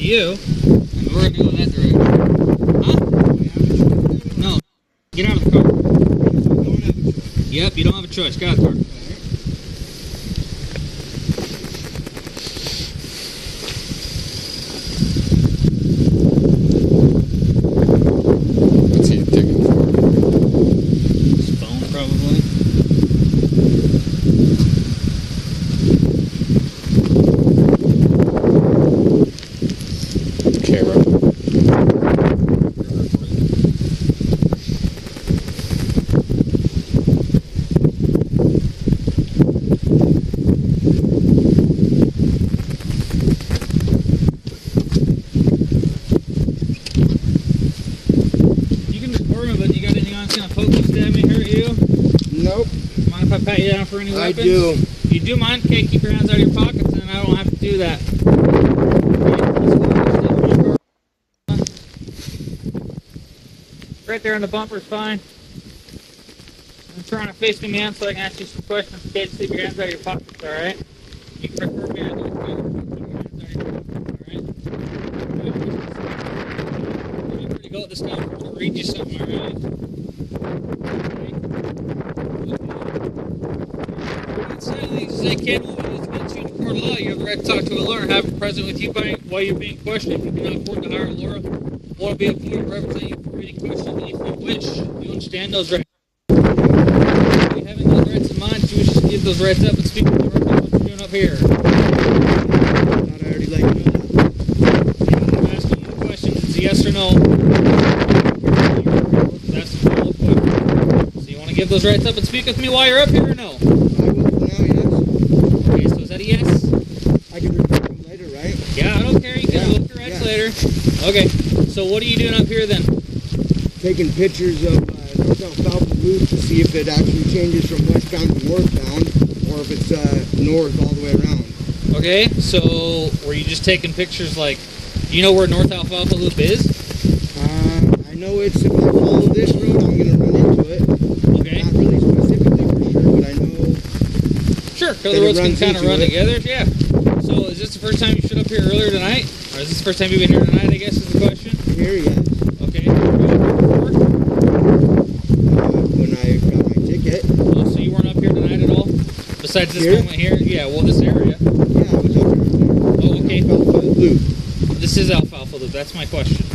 you. And we're going to go in that direction. Huh? No. Get out of the car. Yep, you don't have a choice. Get out of the car. What's he digging for? His phone, probably. Camera. You can record him, but you got anything on that's going to poke you, stab me, hurt you? Nope. Mind if I pat you down for any weapons? I do. You do mind? Okay, keep your hands out of your pockets and I don't have to do that. Right there on the bumper is fine. I'm trying to face me in so I can ask you some questions. Okay, just keep your hands out of your pockets, alright? You can record me or do it. Keep your hands out of your pockets, alright? I'm ready to go at this time. I'm going to read you something, alright? Say, kid, what is against you in a court of law? You have the right to talk to a lawyer and have him present with you while you're being questioned. If you cannot afford to hire a lawyer, or be appointed to represent you for any questions if you wish. You understand those rights? Having those rights in mind, you wish to give those rights up and speak with the lawyer about what you're doing up here. I already let you know that. I'm asking you the questions. It's a yes or no. That's the follow-up question. So you want to give those rights up and speak with me while you're up here or no? I will now, yes. Okay, so is that a yes? I can record them later, right? Yeah, I don't care. You can look your rights later. Okay, so what are you doing up here then? Taking pictures of Unlawful loop to see if it actually changes from westbound to northbound, or if it's north all the way around. Okay, so were you just taking pictures like, do you know where North Alfalfa Loop is? I know it's, if I follow this road, I'm going to run into it. Okay. Not really specifically for sure, but I know. Sure, because the roads can kind of run together, yeah. So is this the first time you showed up here earlier tonight? Or is this the first time you've been here tonight, I guess is the question? Here, yes. Okay. When I got my ticket. Oh, so you weren't up here tonight at all? Besides this Here? moment here? Yeah, well, this area. Yeah, I was up here. Oh, okay. Alfalfa Loop. This is Alfalfa Loop. That's my question.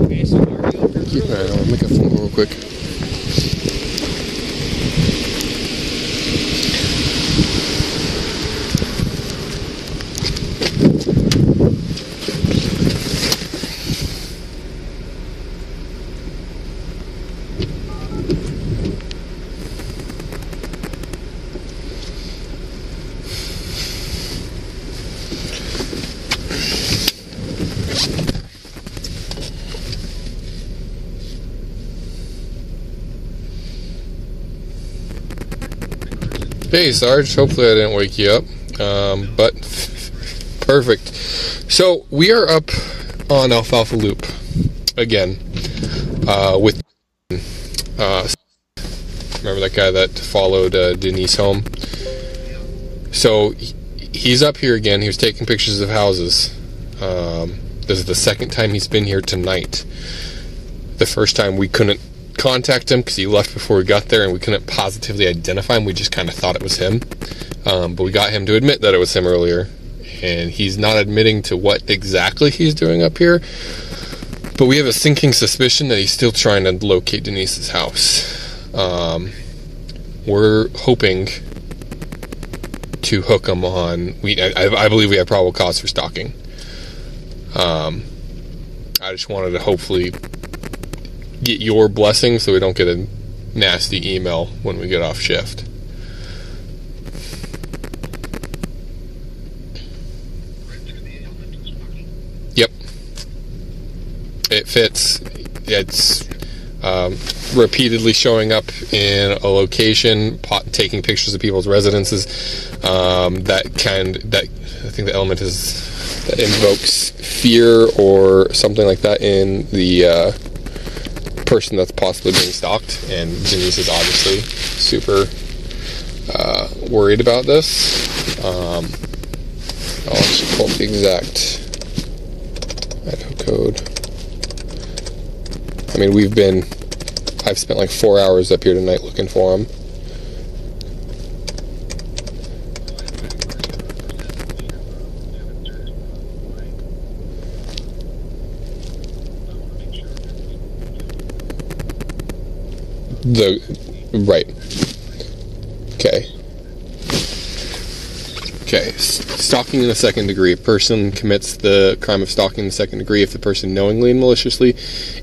Okay, so where are you up here? Keep an eye on. Make a phone call real quick. Hey Sarge, hopefully I didn't wake you up, but perfect. So we are up on Alfalfa Loop again with remember that guy that followed Denise home? So he's up here again. He was taking pictures of houses. This is the second time he's been here tonight. The first time we couldn't contact him because he left before we got there and we couldn't positively identify him. We just kind of thought it was him, but we got him to admit that it was him earlier, and he's not admitting to what exactly he's doing up here, but we have a sinking suspicion that he's still trying to locate Denise's house. We're hoping to hook him on, I believe we have probable cause for stalking. I just wanted to hopefully get your blessing so we don't get a nasty email when we get off shift. Yep. It fits. It's repeatedly showing up in a location, taking pictures of people's residences. That I think the element is that invokes fear or something like that in the person that's possibly being stalked, and Denise is obviously super worried about this. I'll just pull up the exact Idaho code. I mean, I've spent like 4 hours up here tonight looking for him. Right. Okay. Okay. Stalking in the second degree. A person commits the crime of stalking in the second degree if the person knowingly and maliciously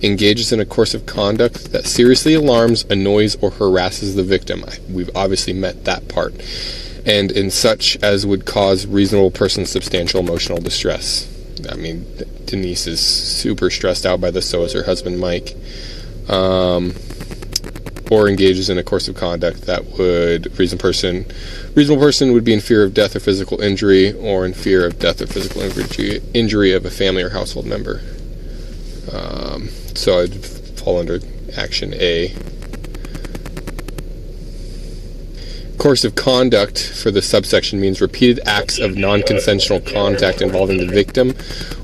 engages in a course of conduct that seriously alarms, annoys, or harasses the victim. We've obviously met that part. And in such as would cause reasonable person substantial emotional distress. I mean, Denise is super stressed out by this, so is her husband, Mike. Or engages in a course of conduct that would reasonable person would be in fear of death or physical injury, or in fear of death or physical injury of a family or household member. So I'd fall under action A. Course of conduct for the subsection means repeated acts of non-consensual contact involving the victim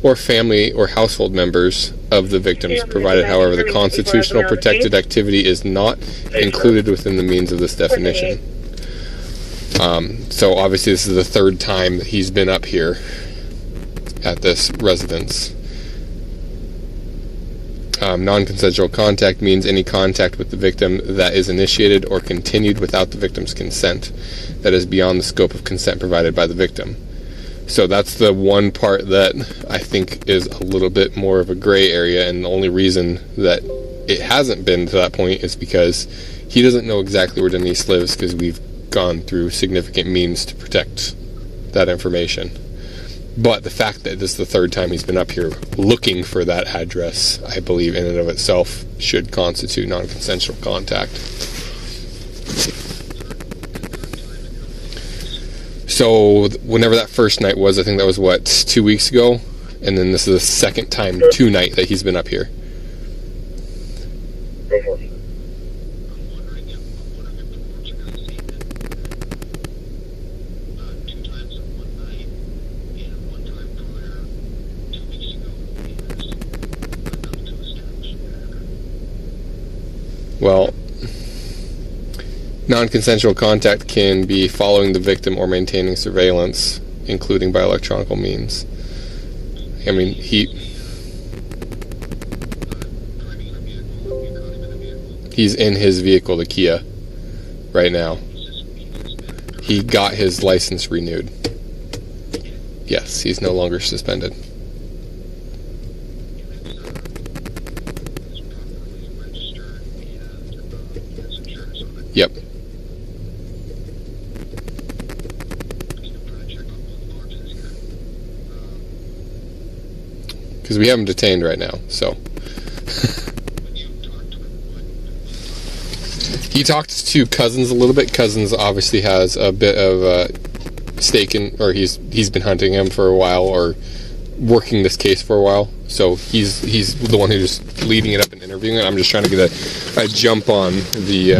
or family or household members of the victims, provided, however, the constitutional protected activity is not included within the means of this definition. So obviously this is the third time that he's been up here at this residence. Non-consensual contact means any contact with the victim that is initiated or continued without the victim's consent, that is beyond the scope of consent provided by the victim. So that's the one part that I think is a little bit more of a gray area, and the only reason that it hasn't been to that point is because he doesn't know exactly where Denise lives, because we've gone through significant means to protect that information. But the fact that this is the third time he's been up here looking for that address, I believe in and of itself should constitute non-consensual contact. So whenever that first night was, I think that was 2 weeks ago, and then this is the second time tonight that he's been up here. Well, non-consensual contact can be following the victim or maintaining surveillance, including by electronic means. I mean, he's in his vehicle, the Kia, right now. He got his license renewed. Yes, he's no longer suspended. Yep. Because we have him detained right now, so. He talked to Cousins a little bit. Cousins obviously has a bit of stake in, or he's been hunting him for a while, or working this case for a while. So he's the one who's leading it up and interviewing it. I'm just trying to get a jump on the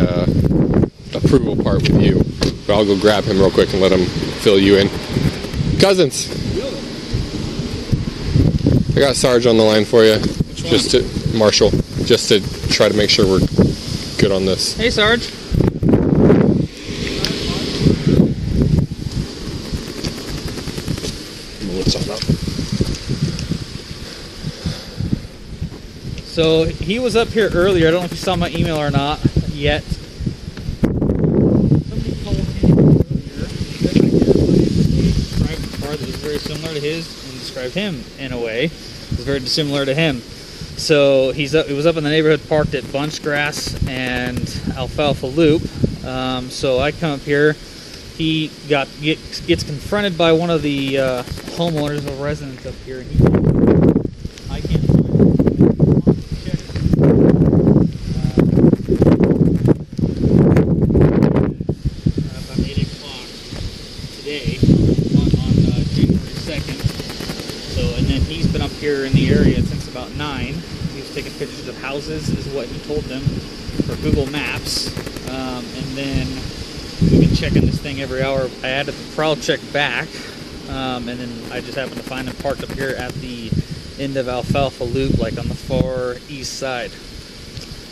approval part with you. But I'll go grab him real quick and let him fill you in. Cousins, I got Sarge on the line for you. Marshall, just to try to make sure we're good on this. Hey, Sarge. What's up? So he was up here earlier. I don't know if you saw my email or not yet. Somebody called him earlier. Described a car that was very similar to his, and described him in a way that was very dissimilar to him. So he was up in the neighborhood, parked at Bunchgrass and Alfalfa Loop. So I come up here. He gets confronted by one of the homeowners or residents up here, and I can't find him. Check. About 8 o'clock today, on January 2nd. So, and then he's been up here in the area since about 9. He was taking pictures of houses, is what he told them, for Google Maps. And then we've been checking this thing every hour. I added the prowl check back. and then I just happened to find him parked up here at the end of Alfalfa Loop, like on the far east side.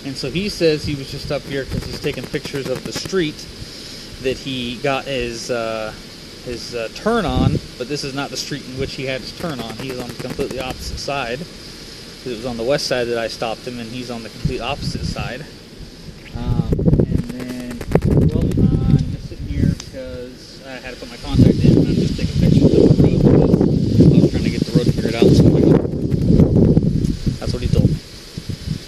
And so he says he was just up here because he's taking pictures of the street that he got his turn on, but this is not the street in which he had his turn on. He's on the completely opposite side. It was on the west side that I stopped him, and he's on the complete opposite side. And then, well, I'm just sitting here because I had to put my contact in, and I'm just taking pictures of the road because I was trying to get the road figured out and stuff like that. That's what he told me.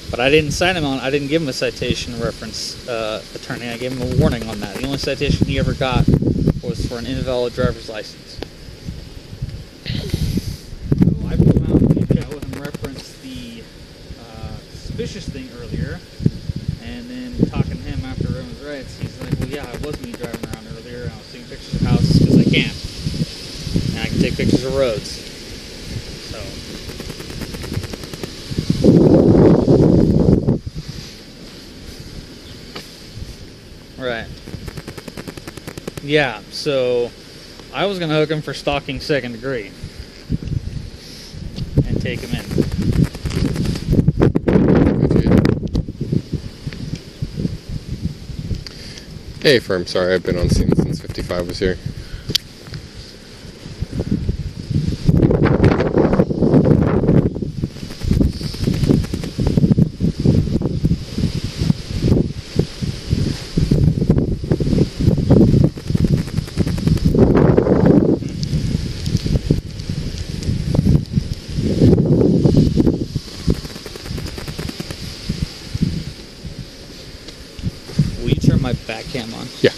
But I didn't cite him on. I didn't give him a citation reference attorney. I gave him a warning on that. The only citation he ever got was for an invalid driver's license. So I put him out and chat with him, reference the suspicious thing earlier, and then talking to him after everyone's rights, he's like, well, yeah, I was me driving around earlier, and I was taking pictures of houses because I can. And I can take pictures of roads. So. Right. Yeah, so I was going to hook him for stalking second degree and take him in. Hey, firm. Sorry, I've been on scene since 55 was here. Will you turn my back cam on? Yeah.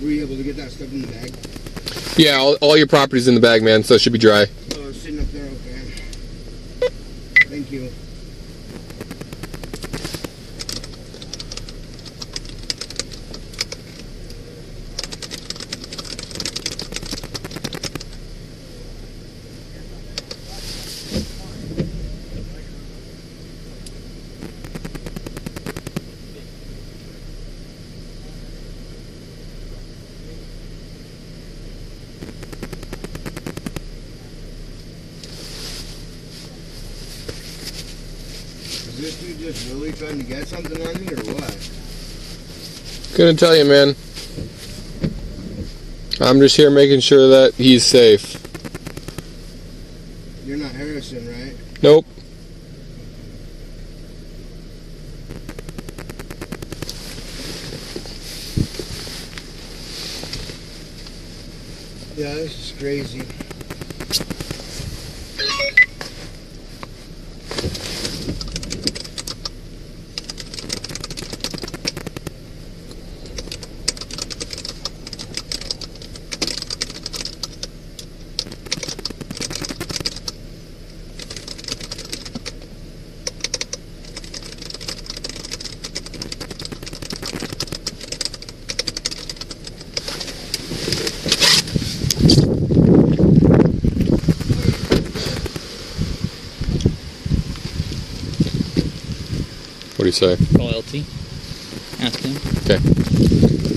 Were you able to get that stuff in the bag? Yeah, all your property's in the bag, man, so it should be dry. Oh, it's sitting up there, okay. Thank you. Is this dude just really trying to get something on me or what? Couldn't tell you, man. I'm just here making sure that he's safe. You're not Harrison, right? Nope. Yeah, this is crazy. What do you say? Call LT. Ask him. Okay.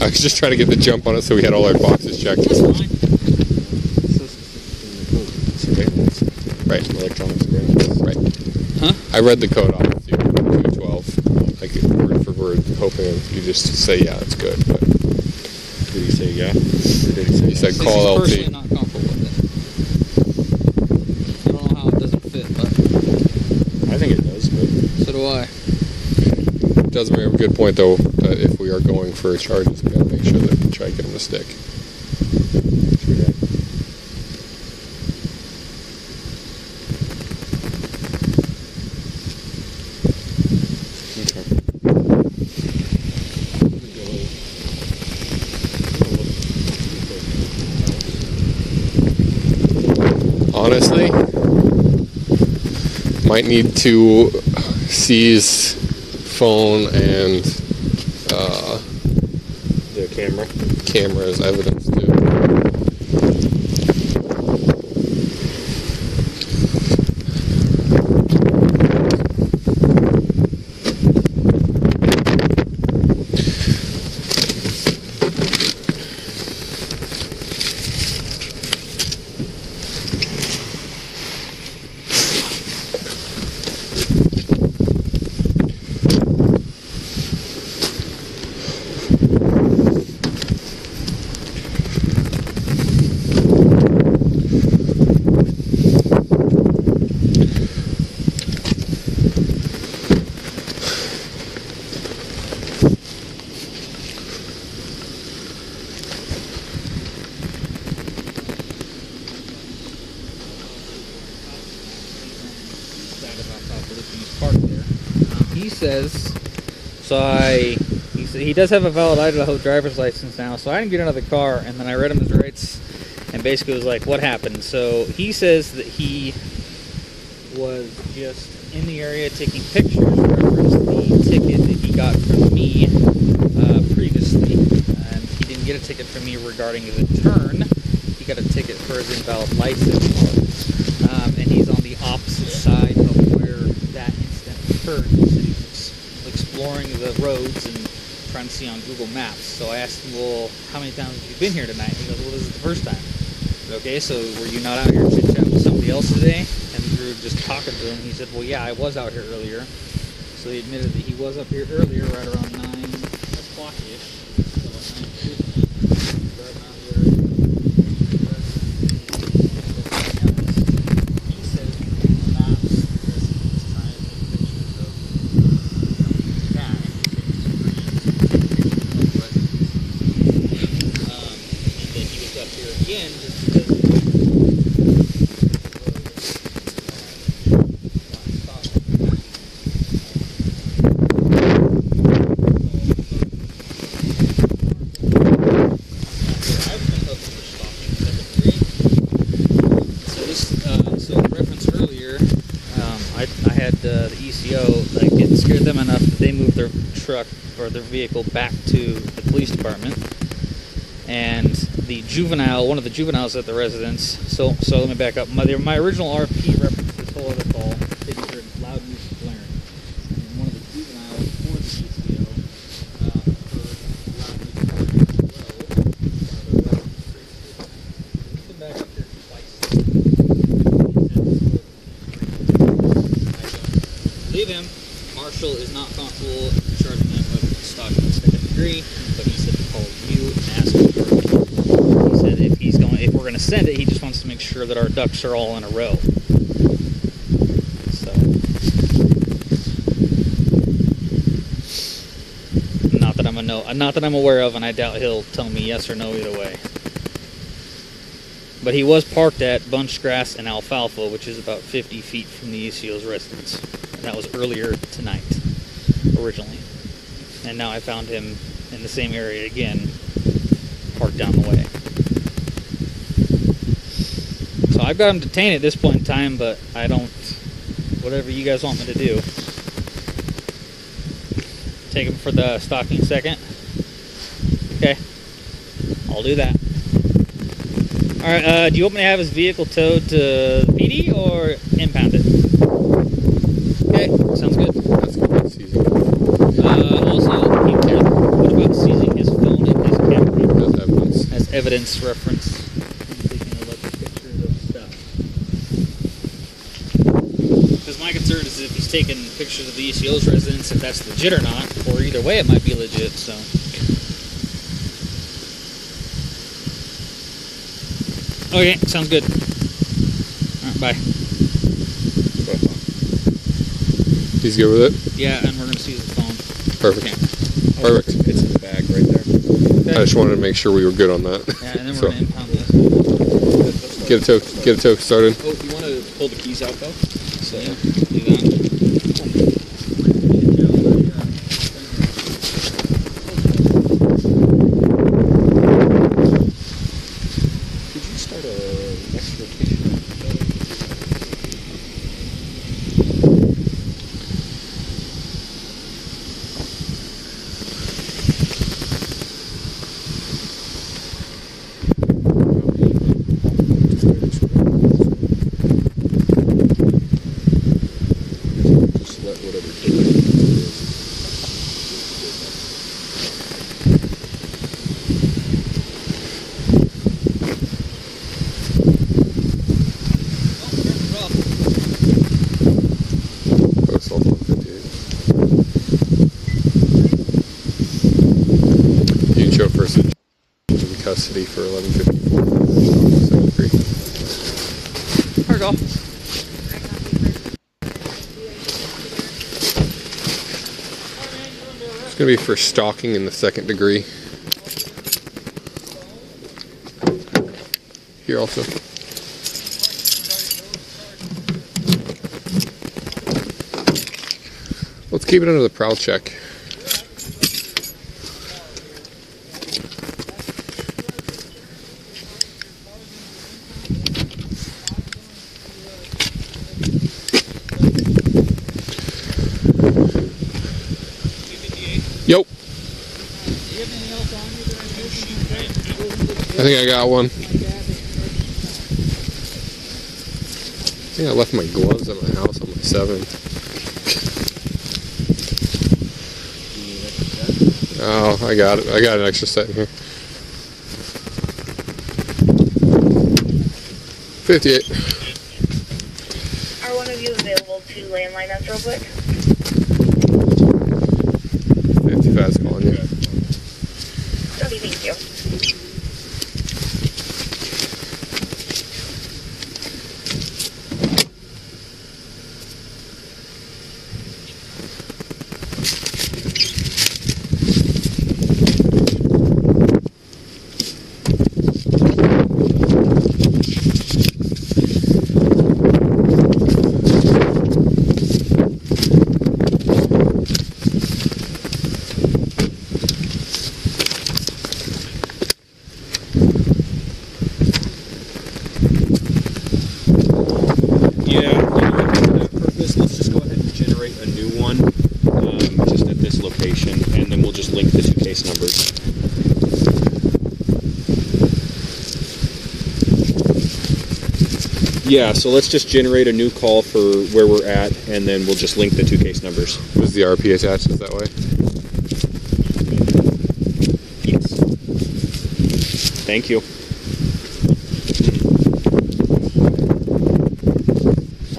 I was just trying to get the jump on it so we had all our boxes checked. That's fine. Surveillance. Right. Electronic surveillance. Right. Huh? I read the code off with you, 212. Like word for word, hoping you just say, yeah, it's good. But Did he say yeah? Or did he say he said Says call he's LT. personally not comfortable with it. I don't know how it doesn't fit, but I think it does, but so do I. Does bring up a good point, though, that if we are going for charges, we gotta make sure that we try to get him to stick. true that. Honestly, might need to seize phone and The camera. camera as evidence too. says, he does have a valid Idaho driver's license now, so I didn't get out of the car, and then I read him his rights, and basically was like, what happened? So he says that he was just in the area taking pictures, reference the ticket that he got from me previously, and he didn't get a ticket from me regarding the turn. He got a ticket for his invalid license, and he's on the opposite side of where that incident occurred. He said he was exploring the roads and trying to see on Google Maps. So I asked him, well, how many times have you been here tonight? He goes, well, this is the first time. I said, okay, so were you not out here chit-chat with somebody else today? And we were just talking to him. He said, well, yeah, I was out here earlier. So he admitted that he was up here earlier, right around 9 o'clock-ish. So at 9:50, driving out here. He says Google Maps because he was trying to take pictures of cat and then he was up here again just because the ECO, like, it scared them enough that they moved their truck or their vehicle back to the police department, and the juvenile, one of the juveniles at the residence, so let me back up. My original RP referenced this whole other call, they heard loud music blaring, and one of the juveniles for the ECO heard loud music blaring as well. He's been back up here twice. Leave him. Marshall is not comfortable charging him with stalking second degree, but he said to call you and ask him for it. He said if we're going to send it, he just wants to make sure that our ducks are all in a row. So, not that I'm aware of, and I doubt he'll tell me yes or no either way. But he was parked at Bunchgrass and Alfalfa, which is about 50 feet from the ECO's residence. And that was earlier tonight, originally. And now I found him in the same area again, parked down the way. So I've got him detained at this point in time, but I don't, whatever you guys want me to do. Take him for the stalking second. Okay, I'll do that. Alright, do you want me to have his vehicle towed to PD or impound it? Okay, sounds good. That's good. Seizing. Also, what about seizing his phone and his camera? As evidence. As evidence reference. Taking a look at pictures of stuff. Because my concern is if he's taking pictures of the ECO's residence, if that's legit or not, or either way it might be legit, so. Okay, sounds good. Alright, bye. He's good with it? Yeah, and we're going to seize the phone. Perfect. Okay. Perfect. It's in the bag right there. Okay. I just wanted to make sure we were good on that. Yeah, and then we're So, going to impound this. get a tow started. Oh, you want to pull the keys out though? So Yeah, do that. could you start a next location? Just let whatever take is. Post all 58. You can show first into the custody for 1154. 73. There we go. It's going to be for stalking in the second degree. Here also. Let's keep it under the prowl check. Yep. I think I got one. I think I left my gloves at my house on my 7th. Oh, I got it. I got an extra set in here. 58. Are one of you available to landline us real quick? 55's calling you. Okay, thank you. Numbers. Yeah, so let's just generate a new call for where we're at, and then we'll just link the 2 case numbers. Was the RP attached? Is that way? Yes. Thank you.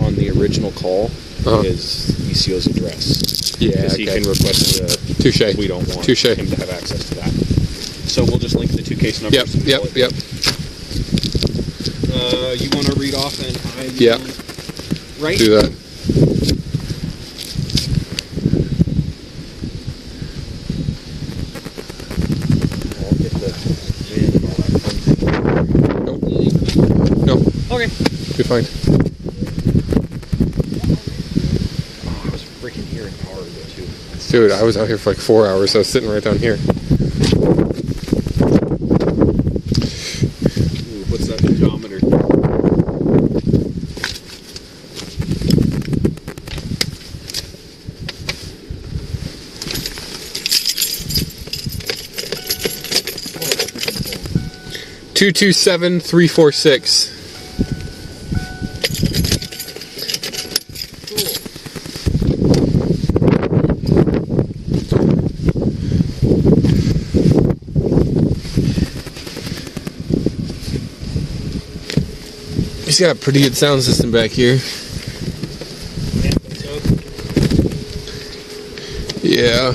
On the original call is ECO's address. Yeah, because he can request Touche. We don't want Touche. him to have access to that. So we'll just link the 2 case numbers. Yep. You want to read off and I Yep. Right? Do that. I'll get the VIN and all that fun thing. No. Okay. You're fine. Oh, I was freaking here in power ago too. Dude, I was out here for like 4 hours. I was sitting right down here. Ooh, what's that odometer? Oh, 227346. He's got a pretty good sound system back here. Yeah.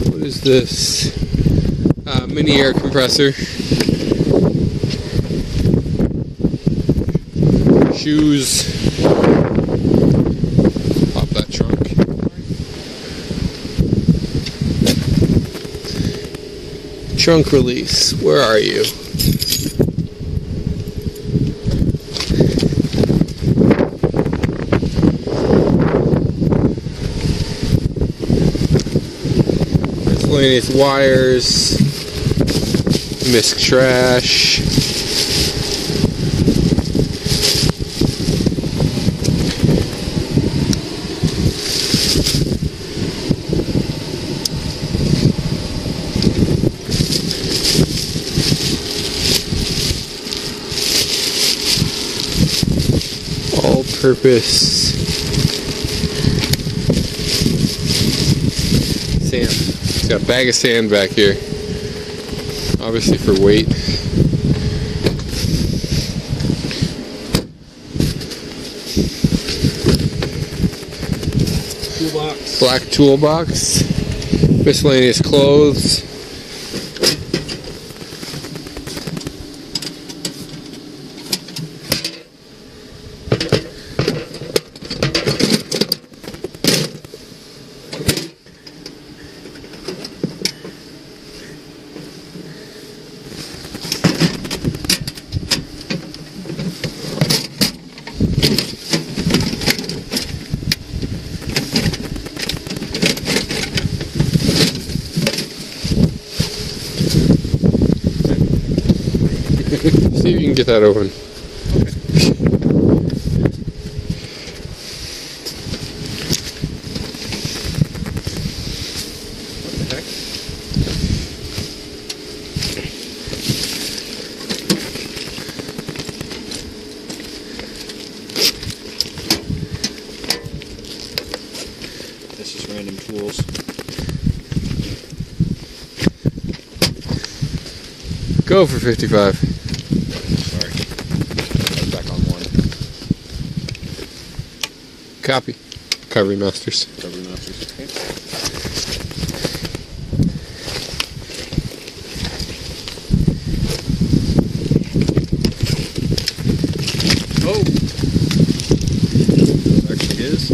What is this? Mini air compressor. Shoes. Pop that trunk. Trunk release. Where are you? Miscellaneous wires. Misc trash. All-purpose sand. It's got a bag of sand back here. Obviously for weight. Toolbox. Black toolbox. Miscellaneous clothes. See if you can get that open. What the heck? This is random tools. Go for 55. Sorry. I was back on one. Copy. Recovery Masters. Recovery Masters. Okay. Oh! That actually is.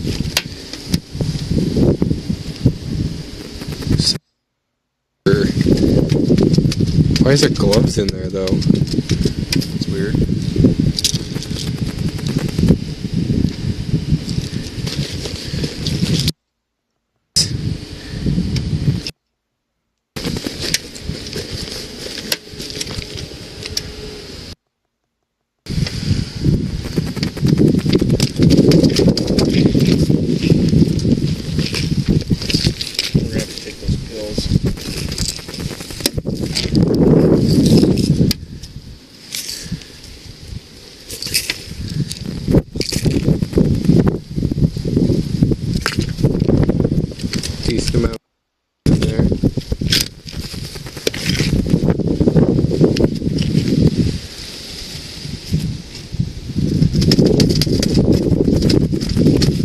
Why is there gloves in there, though? It's weird. We're gonna have to take those pills. Decent amount in there.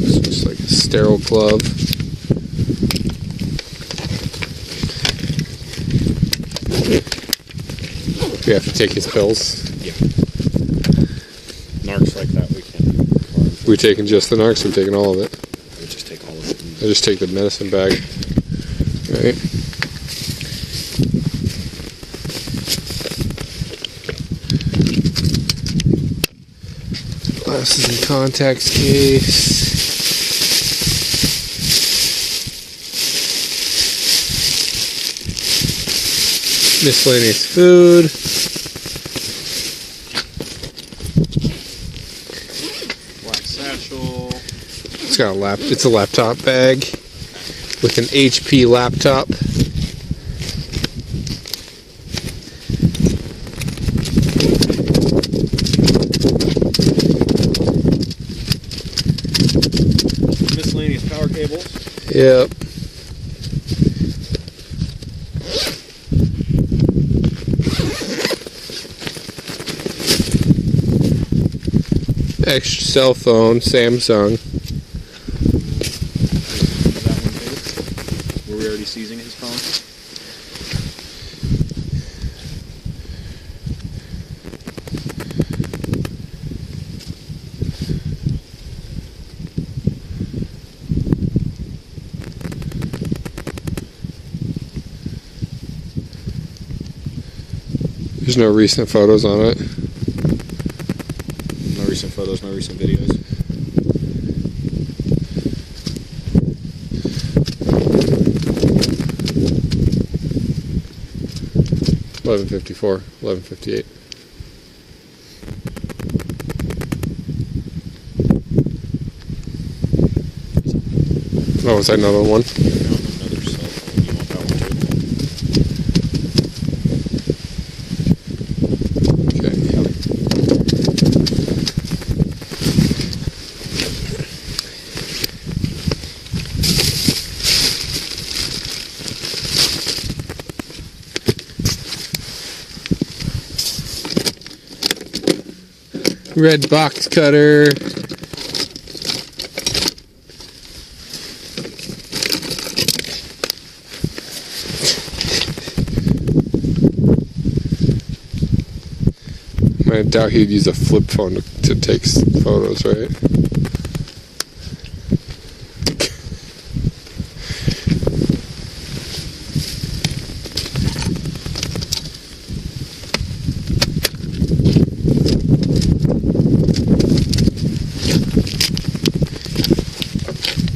It's just like a sterile glove. We have to take his pills. Yeah. Narcs like that we can. We're taking just the narcs, we're taking all of it. We'll just take all of it. I just take the medicine bag. Right. Glasses and contacts case. Miscellaneous food. Black satchel. It's got it's a laptop bag with an HP laptop. Miscellaneous power cables. Yep. Extra cell phone, Samsung. That one too. Were we already seizing his phone? There's no recent photos on it. No recent photos, no recent videos. $11.54, $11.58. Oh, was that another one? Found another cell phone. You want that one Okay. Red box cutter. I doubt he'd use a flip phone to take photos, right?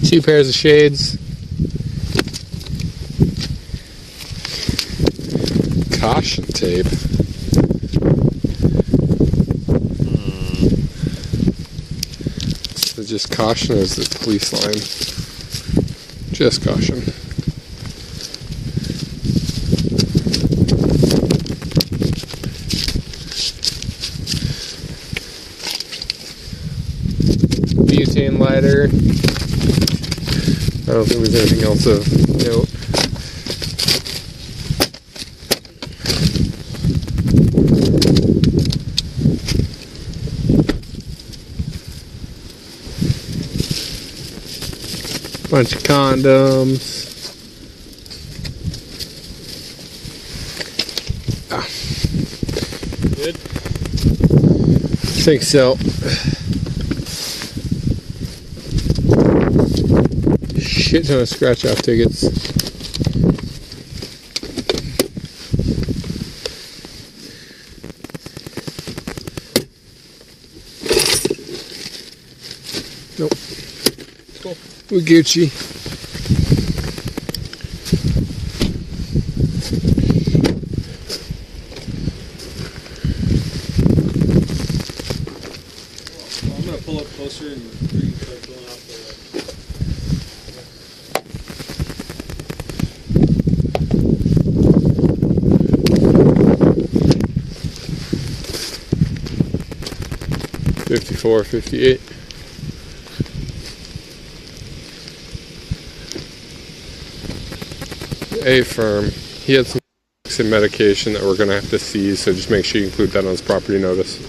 Two pairs of shades. Caution tape. is just caution as the police line. Just caution. Butane lighter. I don't think there's anything else of note. Bunch of condoms. Good? I think so. Shit ton of scratch off tickets. Nope. Cool. We're Gucci. Well, I'm gonna pull up closer and we can start filling out the. 54, 58. A firm. He had some medication that we're going to have to seize, so just make sure you include that on his property notice.